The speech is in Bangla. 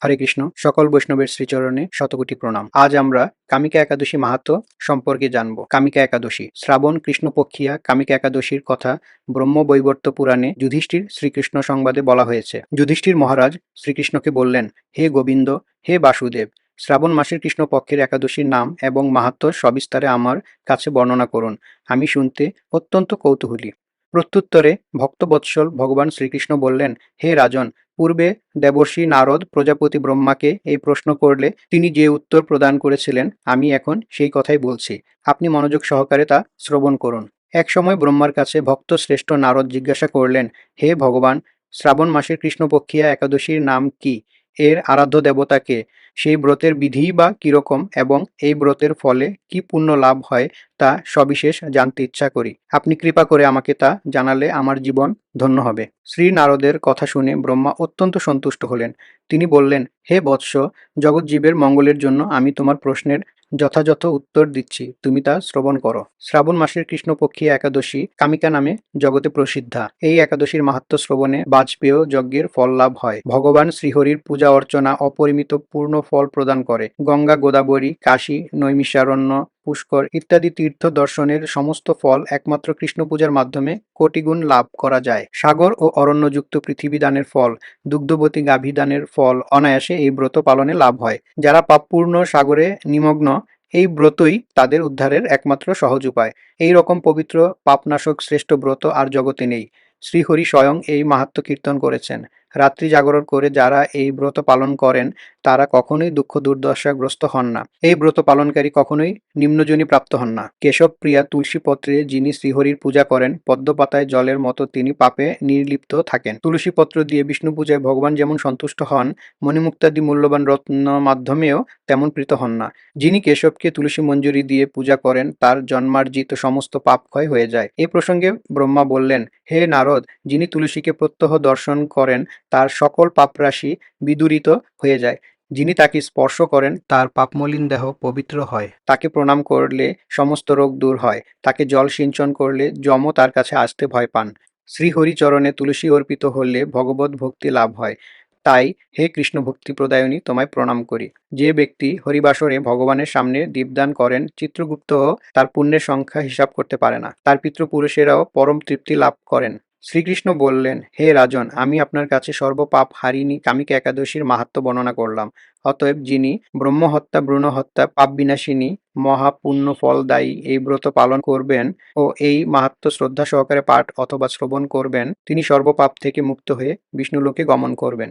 হরে কৃষ্ণ। সকল বৈষ্ণবের শ্রীচরণে শতকোটি প্রণাম। আজ আমরা কামিকা একাদশী মাহাত্ম্য সম্পর্কে জানব। কামিকা একাদশী শ্রাবণ কৃষ্ণপক্ষিয়া কামিকা একাদশীর কথা ব্রহ্মবৈবর্ত পুরাণে যুধিষ্ঠির শ্রীকৃষ্ণ সংবাদে বলা হয়েছে। যুধিষ্ঠির মহারাজ শ্রীকৃষ্ণকে বললেন, হে গোবিন্দ, হে বাসুদেব, শ্রাবণ মাসের কৃষ্ণপক্ষের একাদশীর নাম এবং মাহাত্ম্য সবিস্তারে আমার কাছে বর্ণনা করুন। আমি শুনতে অত্যন্ত কৌতূহলী। প্রত্যুত্তরে ভক্তবৎসল ভগবান শ্রীকৃষ্ণ বললেন, হে রাজন, পূর্বে দেবর্ষি নারদ প্রজাপতি ব্রহ্মাকে এই প্রশ্ন করলে তিনি যে উত্তর প্রদান করেছিলেন, আমি এখন সেই কথাই বলছি। আপনি মনোযোগ সহকারে তা শ্রবণ করুন। এক সময় ব্রহ্মার কাছে ভক্ত শ্রেষ্ঠ নারদ জিজ্ঞাসা করলেন, হে ভগবান, শ্রাবণ মাসের কৃষ্ণপক্ষিয়া একাদশীর নাম কি? এর আরাধ্য দেবতাকে? সেই ব্রতের বিধি বা কিরকম এবং এই ব্রতের ফলে কি পুণ্য লাভ হয় তা সবিশেষ জানতে ইচ্ছা করি। আপনি কৃপা করে আমাকে তা জানালে আমার জীবন ধন্য হবে। শ্রী নারদের কথা শুনে ব্রহ্মা অত্যন্ত সন্তুষ্ট হলেন। তিনি বললেন, হে বৎস, জগৎজীবের মঙ্গলের জন্য আমি তোমার প্রশ্নের যথাযথ উত্তর দিচ্ছি, তুমি তা শ্রবণ করো। শ্রাবণ মাসের কৃষ্ণপক্ষী একাদশী কামিকা নামে জগতে প্রসিদ্ধা। এই একাদশীর মাহাত্ম্য শ্রবণে বাজপেয় যজ্ঞের ফল লাভ হয়। ভগবান শ্রীহরির পূজা অর্চনা অপরিমিত পূর্ণ ফল প্রদান করে। গঙ্গা, গোদাবরী, কাশী, নৈমিষারণ্য, পুষ্কর ইত্যাদি তীর্থ দর্শনের সমস্ত ফল একমাত্র কৃষ্ণ পূজার মাধ্যমে কোটিগুণ লাভ করা যায়। সাগর ও অরণ্যযুক্ত পৃথিবী দানের ফল, দুগ্ধবতী গাভী দানের ফল অনায়াসে এই ব্রত পালনে লাভ হয়। যারা পাপপূর্ণ সাগরে নিমগ্ন, এই ব্রতই তাদের উদ্ধারের একমাত্র সহজ উপায়। এই রকম পবিত্র পাপনাশক শ্রেষ্ঠ ব্রত আর জগতে নেই। শ্রীহরি স্বয়ং এই মাহাত্ম্য কীর্তন করেছেন। রাত্রি জাগরণ করে যারা এই ব্রত পালন করেন তারা কখনোই দুঃখ দুর্দশাগ্রস্ত হন না। এই ব্রত পালনকারী কখনোই নিম্নজনী প্রাপ্ত হন না। কেশব প্রিয়া তুলসী পত্রে যিনি শ্রীহরির পূজা করেন, পদ্মপাতায় জলের মতো তিনি পাপে নির্লিপ্ত থাকেন। তুলসী পত্র দিয়ে বিষ্ণু পূজায় ভগবান যেমন সন্তুষ্ট হন, মণিমুক্তাদি মূল্যবান রত্ন মাধ্যমেও তেমন প্রীত হন না। যিনি কেশবকে তুলসী মঞ্জুরি দিয়ে পূজা করেন তার জন্মার্জিত সমস্ত পাপ ক্ষয় হয়ে যায়। এই প্রসঙ্গে ব্রহ্মা বললেন, হে নারদ, যিনি তুলসীকে প্রত্যহ দর্শন করেন তার সকল পাপরাশি বিদূরিত হয়ে যায়। যিনি তাকে স্পর্শ করেন তার পাপমলিন দেহ পবিত্র হয়। তাকে প্রণাম করলে সমস্ত রোগ দূর হয়। তাকে জল সিঞ্চন করলে যমও তার কাছে আসতে ভয় পান। শ্রীহরিচরণে তুলসী অর্পিত হলে ভগবত ভক্তি লাভ হয়। তাই হে কৃষ্ণ ভক্তি প্রদায়নী, তোমায় প্রণাম করি। যে ব্যক্তি হরিবাসরে ভগবানের সামনে দীপদান করেন, চিত্রগুপ্তও তার পুণ্যের সংখ্যা হিসাব করতে পারে না। তার পিতৃপুরুষেরাও পরম তৃপ্তি লাভ করেন। শ্রীকৃষ্ণ বললেন, হে রাজন, আমি আপনার কাছে সর্বপাপ হারিণী কামিকা একাদশীর মাহাত্ম্য বর্ণনা করলাম। অতএব যিনি ব্রহ্মহত্যা, ভ্রূণহত্যা, পাপ বিনাশিনী, মহাপুণ্য ফলদায়ী এই ব্রত পালন করবেন ও এই মাহাত্ম্য শ্রদ্ধা সহকারে পাঠ অথবা শ্রবণ করবেন, তিনি সর্বপাপ থেকে মুক্ত হয়ে বিষ্ণুলোকে গমন করবেন।